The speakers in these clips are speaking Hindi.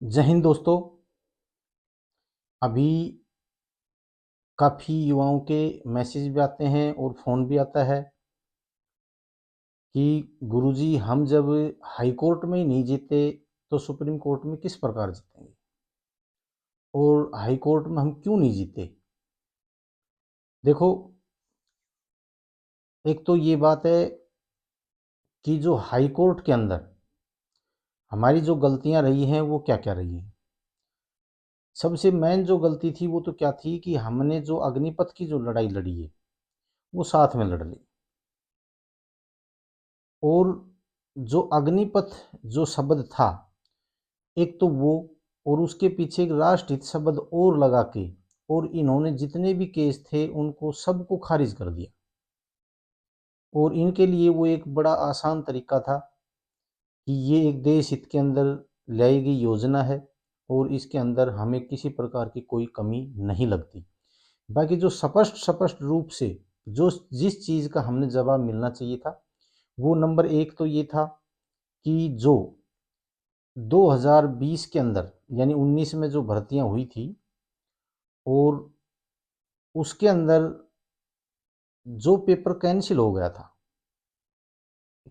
जय हिंद दोस्तों। अभी काफ़ी युवाओं के मैसेज भी आते हैं और फ़ोन भी आता है कि गुरुजी हम जब हाई कोर्ट में ही नहीं जीते तो सुप्रीम कोर्ट में किस प्रकार जीतेंगे, और हाई कोर्ट में हम क्यों नहीं जीते। देखो, एक तो ये बात है कि जो हाई कोर्ट के अंदर हमारी जो गलतियां रही हैं वो क्या क्या रही हैं। सबसे मेन जो गलती थी वो तो क्या थी कि हमने जो अग्निपथ की जो लड़ाई लड़ी है वो साथ में लड़ ली। और जो अग्निपथ जो शब्द था, एक तो वो, और उसके पीछे एक राष्ट्रहित शब्द और लगा के, और इन्होंने जितने भी केस थे उनको सबको खारिज कर दिया। और इनके लिए वो एक बड़ा आसान तरीका था कि ये एक देश हित के अंदर लाई गई योजना है और इसके अंदर हमें किसी प्रकार की कोई कमी नहीं लगती। बाकी जो स्पष्ट स्पष्ट रूप से जो जिस चीज़ का हमने जवाब मिलना चाहिए था, वो नंबर एक तो ये था कि जो 2020 के अंदर यानी 19 में जो भर्तियां हुई थी, और उसके अंदर जो पेपर कैंसिल हो गया था,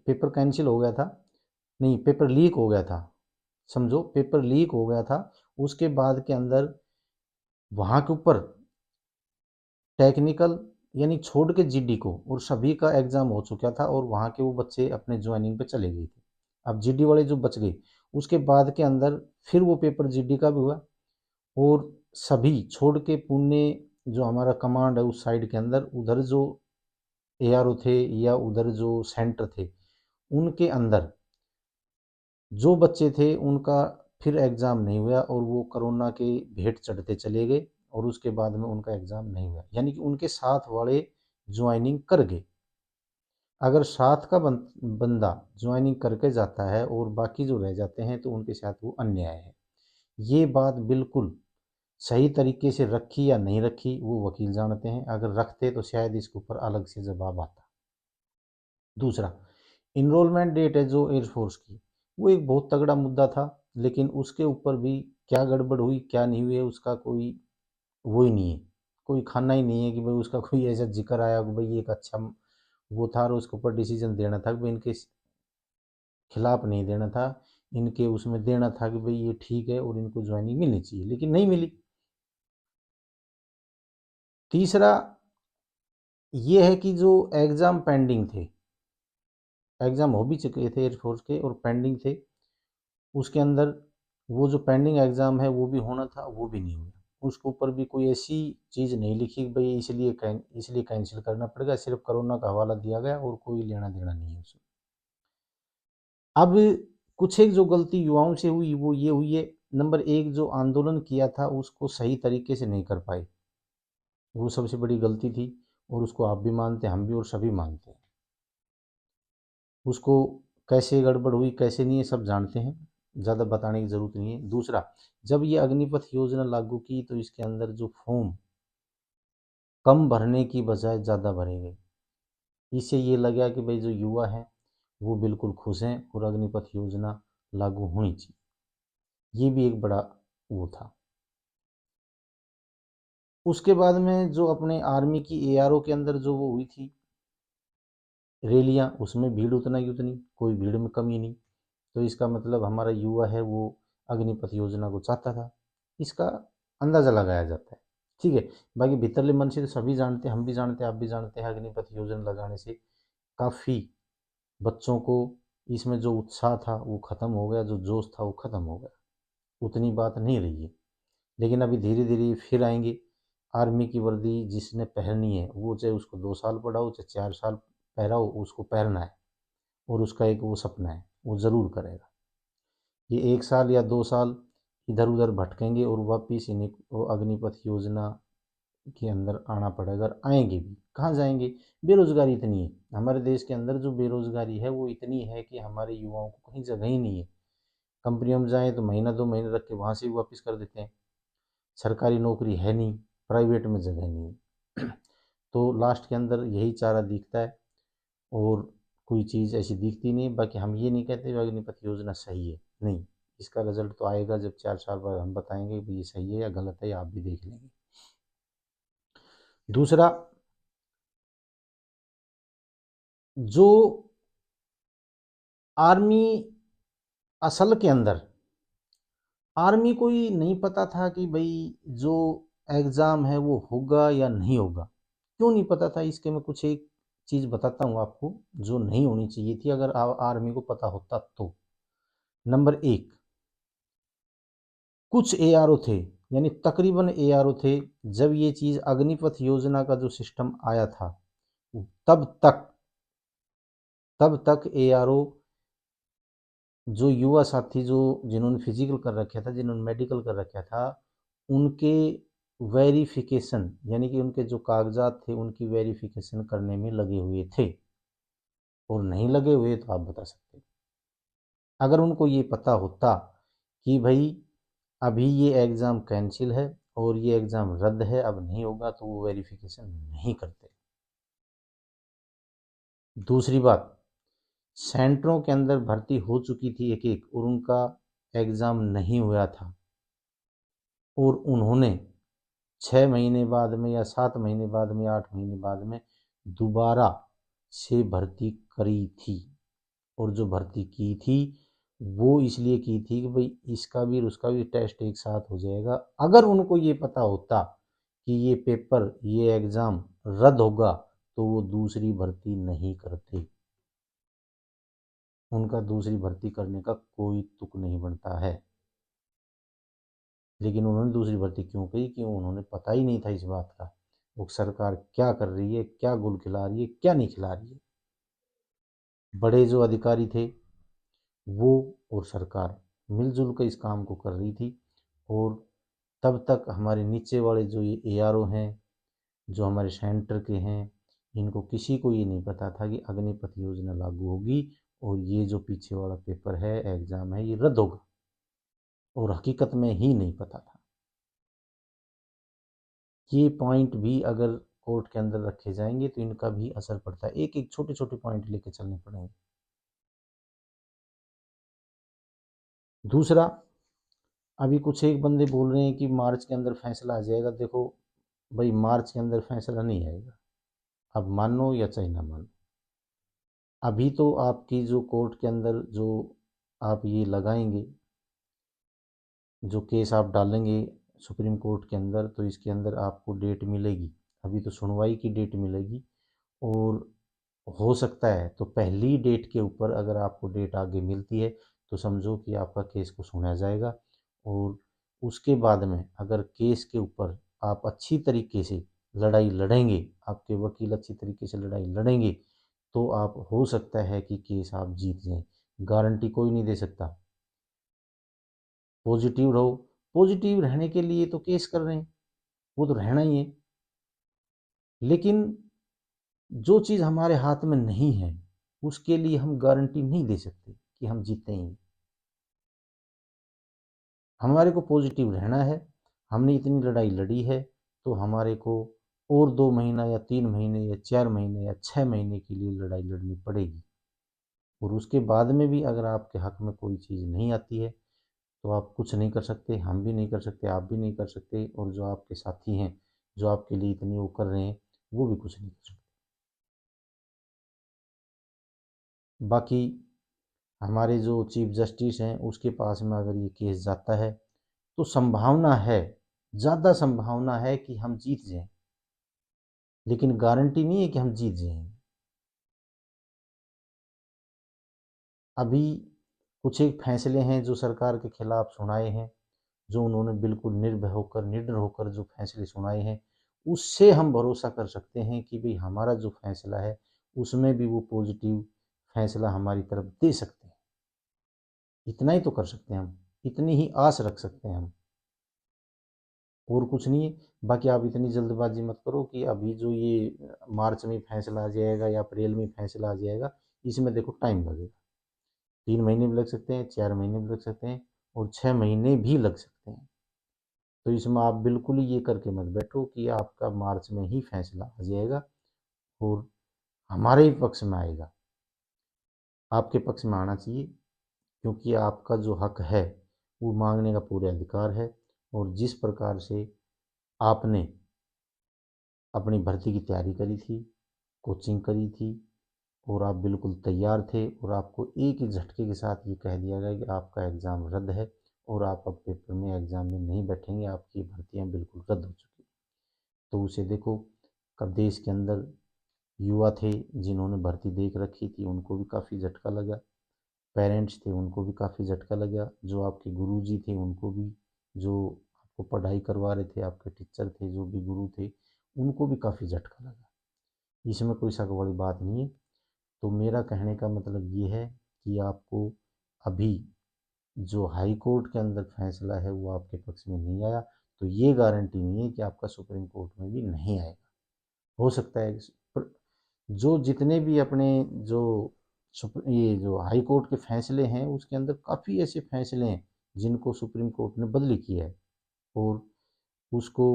पेपर कैंसिल हो गया था, नहीं, पेपर लीक हो गया था, समझो पेपर लीक हो गया था। उसके बाद के अंदर वहाँ के ऊपर टेक्निकल यानी छोड़ के जीडी को और सभी का एग्ज़ाम हो चुका था, और वहाँ के वो बच्चे अपने ज्वाइनिंग पे चले गए थे। अब जीडी वाले जो बच गए, उसके बाद के अंदर फिर वो पेपर जीडी का भी हुआ, और सभी छोड़ के पुणे जो हमारा कमांड है उस साइड के अंदर, उधर जो एआरओ थे या उधर जो सेंटर थे, उनके अंदर जो बच्चे थे उनका फिर एग्ज़ाम नहीं हुआ, और वो कोरोना के भेंट चढ़ते चले गए, और उसके बाद में उनका एग्ज़ाम नहीं हुआ। यानी कि उनके साथ वाले ज्वाइनिंग कर गए। अगर साथ का बंदा ज्वाइनिंग करके जाता है और बाकी जो रह जाते हैं तो उनके साथ वो अन्याय है। ये बात बिल्कुल सही तरीके से रखी या नहीं रखी वो वकील जानते हैं। अगर रखते तो शायद इसके ऊपर अलग से जवाब आता। दूसरा, इनरोलमेंट डेट है जो एयरफोर्स की, वो एक बहुत तगड़ा मुद्दा था, लेकिन उसके ऊपर भी क्या गड़बड़ हुई क्या नहीं हुई है उसका कोई वो ही नहीं है, कोई खाना ही नहीं है कि भाई उसका कोई ऐसा जिक्र आया कि भाई ये एक अच्छा वो था, और उसके ऊपर डिसीजन देना था कि भाई इनके खिलाफ नहीं देना था, इनके उसमें देना था कि भाई ये ठीक है और इनको ज्वाइनिंग मिलनी चाहिए, लेकिन नहीं मिली। तीसरा ये है कि जो एग्ज़ाम पेंडिंग थे, एग्ज़ाम हो भी चुके थे एयरफोर्स के और पेंडिंग थे, उसके अंदर वो जो पेंडिंग एग्ज़ाम है वो भी होना था, वो भी नहीं हुआ। उसके ऊपर भी कोई ऐसी चीज़ नहीं लिखी कि भाई इसलिए कैंसिल करना पड़ेगा, सिर्फ कोरोना का हवाला दिया गया और कोई लेना देना नहीं है उसमें। अब कुछ एक जो गलती युवाओं से हुई वो ये हुई है, नंबर एक, जो आंदोलन किया था उसको सही तरीके से नहीं कर पाए, वो सबसे बड़ी गलती थी, और उसको आप भी मानते हैं, हम भी, और सभी मानते हैं। उसको कैसे गड़बड़ हुई कैसे नहीं है सब जानते हैं, ज़्यादा बताने की ज़रूरत नहीं है। दूसरा, जब ये अग्निपथ योजना लागू की तो इसके अंदर जो फॉर्म कम भरने की बजाय ज़्यादा भरे गए, इससे ये लगा कि भाई जो युवा हैं वो बिल्कुल खुश हैं और अग्निपथ योजना लागू होनी चाहिए। ये भी एक बड़ा वो था। उसके बाद में जो अपने आर्मी की एआरओ के अंदर जो वो हुई थी रैलियाँ, उसमें भीड़ उतना ही उतनी, कोई भीड़ में कमी नहीं। तो इसका मतलब हमारा युवा है वो अग्निपथ योजना को चाहता था, इसका अंदाज़ा लगाया जाता है। ठीक है, बाकी भीतरले मन से तो सभी जानते हैं, हम भी जानते हैं, आप भी जानते हैं, अग्निपथ योजना लगाने से काफ़ी बच्चों को इसमें जो उत्साह था वो ख़त्म हो गया, जो जोश था वो ख़त्म हो गया, उतनी बात नहीं रही है। लेकिन अभी धीरे धीरे फिर आएंगे। आर्मी की वर्दी जिसने पहननी है वो चाहे उसको 2 साल पढ़ा हो चाहे 4 साल पहरा हो, उसको पहनना है, और उसका एक वो सपना है, वो ज़रूर करेगा। ये 1 साल या 2 साल इधर उधर भटकेंगे और वापिस इन्हें वो अग्निपथ योजना के अंदर आना पड़ेगा, और आएंगे भी, कहाँ जाएंगे। बेरोजगारी इतनी है हमारे देश के अंदर, जो बेरोजगारी है वो इतनी है कि हमारे युवाओं को कहीं जगह ही नहीं है। कंपनियों में जाएँ तो महीना 2 महीने रख के वहाँ से भी वापस कर देते हैं। सरकारी नौकरी है नहीं, प्राइवेट में जगह नहीं है। तो लास्ट के अंदर यही चारा दिखता है, और कोई चीज़ ऐसी दिखती नहीं। बाकी हम ये नहीं कहते अग्निपथ योजना सही है, नहीं, इसका रिजल्ट तो आएगा जब 4 साल बाद हम बताएंगे कि ये सही है या गलत है, या आप भी देख लेंगे। दूसरा, जो आर्मी असल के अंदर आर्मी को ही नहीं पता था कि भाई जो एग्ज़ाम है वो होगा या नहीं होगा। क्यों नहीं पता था, इसके मैं कुछ एक चीज़ बताता हूँ आपको जो नहीं होनी चाहिए थी अगर आर्मी को पता होता तो। नंबर एक, कुछ एआरओ थे, यानी तकरीबन एआरओ थे, जब ये चीज़ अग्निपथ योजना का जो सिस्टम आया था तब तक एआरओ जो युवा साथी जो जिन्होंने फिजिकल कर रखा था, जिन्होंने मेडिकल कर रखा था, उनके वेरिफिकेशन यानी कि उनके जो कागजात थे उनकी वेरिफिकेशन करने में लगे हुए थे। और नहीं लगे हुए तो आप बता सकते। अगर उनको ये पता होता कि भाई अभी ये एग्ज़ाम कैंसिल है और ये एग्ज़ाम रद्द है, अब नहीं होगा, तो वो वेरिफिकेशन नहीं करते। दूसरी बात, सेंटरों के अंदर भर्ती हो चुकी थी एक एक और उनका एग्ज़ाम नहीं हुआ था, और उन्होंने 6 महीने बाद में या 7 महीने बाद में 8 महीने बाद में दोबारा से भर्ती करी थी। और जो भर्ती की थी वो इसलिए की थी कि भाई इसका भी और उसका भी टेस्ट एक साथ हो जाएगा। अगर उनको ये पता होता कि ये पेपर ये एग्ज़ाम रद्द होगा तो वो दूसरी भर्ती नहीं करते। उनका दूसरी भर्ती करने का कोई तुक नहीं बनता है। लेकिन उन्होंने दूसरी भर्ती क्यों की? क्यों? उन्होंने पता ही नहीं था इस बात का वो सरकार क्या कर रही है, क्या गुल खिला रही है, क्या नहीं खिला रही है। बड़े जो अधिकारी थे वो और सरकार मिलजुल कर इस काम को कर रही थी। और तब तक हमारे नीचे वाले जो ये एआरओ हैं, जो हमारे सेंटर के हैं, इनको किसी को ये नहीं पता था कि अग्निपथ योजना लागू होगी और ये जो पीछे वाला पेपर है, एग्ज़ाम है, ये रद्द होगा। और हकीकत में ही नहीं पता था। ये पॉइंट भी अगर कोर्ट के अंदर रखे जाएंगे तो इनका भी असर पड़ता है। एक एक छोटे छोटे पॉइंट लेके चलने पड़ेंगे। दूसरा, अभी कुछ एक बंदे बोल रहे हैं कि मार्च के अंदर फैसला आ जाएगा। देखो भाई, मार्च के अंदर फैसला नहीं आएगा, अब मानो या चाहे ना मानो। अभी तो आपकी जो कोर्ट के अंदर जो आप ये लगाएंगे, जो केस आप डालेंगे सुप्रीम कोर्ट के अंदर, तो इसके अंदर आपको डेट मिलेगी। अभी तो सुनवाई की डेट मिलेगी। और हो सकता है तो पहली डेट के ऊपर अगर आपको डेट आगे मिलती है तो समझो कि आपका केस को सुना जाएगा। और उसके बाद में अगर केस के ऊपर आप अच्छी तरीके से लड़ाई लड़ेंगे, आपके वकील अच्छी तरीके से लड़ाई लड़ेंगे, तो आप हो सकता है कि केस आप जीत जाएं। गारंटी कोई नहीं दे सकता। पॉजिटिव रहो। पॉजिटिव रहने के लिए तो केस कर रहे हैं, वो तो रहना ही है। लेकिन जो चीज़ हमारे हाथ में नहीं है उसके लिए हम गारंटी नहीं दे सकते कि हम जीतेंगे। हमारे को पॉजिटिव रहना है। हमने इतनी लड़ाई लड़ी है तो हमारे को और 2 महीना या 3 महीने या 4 महीने या 6 महीने के लिए लड़ाई लड़नी पड़ेगी। और उसके बाद में भी अगर आपके हक में कोई चीज़ नहीं आती है तो आप कुछ नहीं कर सकते, हम भी नहीं कर सकते, आप भी नहीं कर सकते, और जो आपके साथी हैं जो आपके लिए इतनी वो कर रहे हैं वो भी कुछ नहीं कर सकते। बाकी हमारे जो चीफ जस्टिस हैं उसके पास में अगर ये केस जाता है तो संभावना है, ज़्यादा संभावना है कि हम जीत जाएं। लेकिन गारंटी नहीं है कि हम जीत जाएंगे। अभी कुछ एक फैसले हैं जो सरकार के खिलाफ सुनाए हैं, जो उन्होंने बिल्कुल निर्भय होकर निडर होकर जो फैसले सुनाए हैं, उससे हम भरोसा कर सकते हैं कि भाई हमारा जो फैसला है उसमें भी वो पॉजिटिव फैसला हमारी तरफ दे सकते हैं। इतना ही तो कर सकते हैं हम, इतनी ही आस रख सकते हैं हम, और कुछ नहीं है। बाकी आप इतनी जल्दबाजी मत करो कि अभी जो ये मार्च में फैसला आ जाएगा या अप्रैल में फैसला आ जाएगा, इसमें देखो टाइम लगेगा। 3 महीने भी लग सकते हैं, 4 महीने भी लग सकते हैं, और 6 महीने भी लग सकते हैं। तो इसमें आप बिल्कुल ही ये करके मत बैठो कि आपका मार्च में ही फैसला आ जाएगा और हमारे ही पक्ष में आएगा। आपके पक्ष में आना चाहिए, क्योंकि आपका जो हक है वो मांगने का पूरा अधिकार है। और जिस प्रकार से आपने अपनी भर्ती की तैयारी करी थी, कोचिंग करी थी और आप बिल्कुल तैयार थे और आपको एक ही झटके के साथ ये कह दिया गया कि आपका एग्ज़ाम रद्द है और आप अब पेपर में एग्ज़ाम में नहीं बैठेंगे, आपकी भर्तियाँ बिल्कुल रद्द हो चुकी। तो उसे देखो, कब देश के अंदर युवा थे जिन्होंने भर्ती देख रखी थी, उनको भी काफ़ी झटका लगा। पेरेंट्स थे, उनको भी काफ़ी झटका लगा। जो आपके गुरुजी थे, उनको भी, जो आपको पढ़ाई करवा रहे थे, आपके टीचर थे, जो भी गुरु थे, उनको भी काफ़ी झटका लगा। इसमें कोई शक वाली बात नहीं है। तो मेरा कहने का मतलब ये है कि आपको अभी जो हाई कोर्ट के अंदर फैसला है वो आपके पक्ष में नहीं आया, तो ये गारंटी नहीं है कि आपका सुप्रीम कोर्ट में भी नहीं आएगा। हो सकता है पर जो जितने भी अपने जो ये जो हाई कोर्ट के फैसले हैं उसके अंदर काफ़ी ऐसे फैसले हैं जिनको सुप्रीम कोर्ट ने बदली किया है और उसको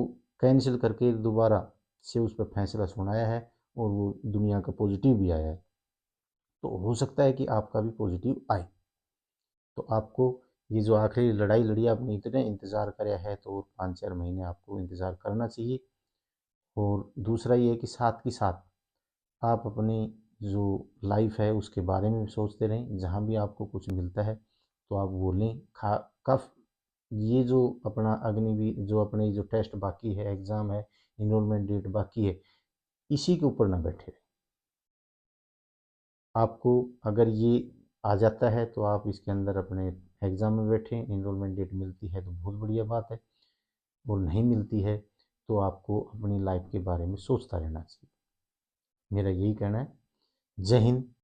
कैंसिल करके दोबारा से उस पर फैसला सुनाया है और वो दुनिया का पॉजिटिव भी आया है। तो हो सकता है कि आपका भी पॉजिटिव आए। तो आपको ये जो आखिरी लड़ाई लड़ी, आपने इतने इंतज़ार कराया है तो और 5-4 महीने आपको इंतज़ार करना चाहिए। और दूसरा ये है कि साथ ही साथ आप अपनी जो लाइफ है उसके बारे में भी सोचते रहें। जहाँ भी आपको कुछ मिलता है तो आप वो लें। खा कफ ये जो अपना अग्निवीर, जो अपने जो टेस्ट बाकी है, एग्ज़ाम है, इनरोलमेंट डेट बाकी है, इसी के ऊपर ना बैठे रहें। आपको अगर ये आ जाता है तो आप इसके अंदर अपने एग्ज़ाम में बैठें, इनरोलमेंट डेट मिलती है तो बहुत बढ़िया बात है, और नहीं मिलती है तो आपको अपनी लाइफ के बारे में सोचता रहना चाहिए। मेरा यही कहना है। जय हिंद।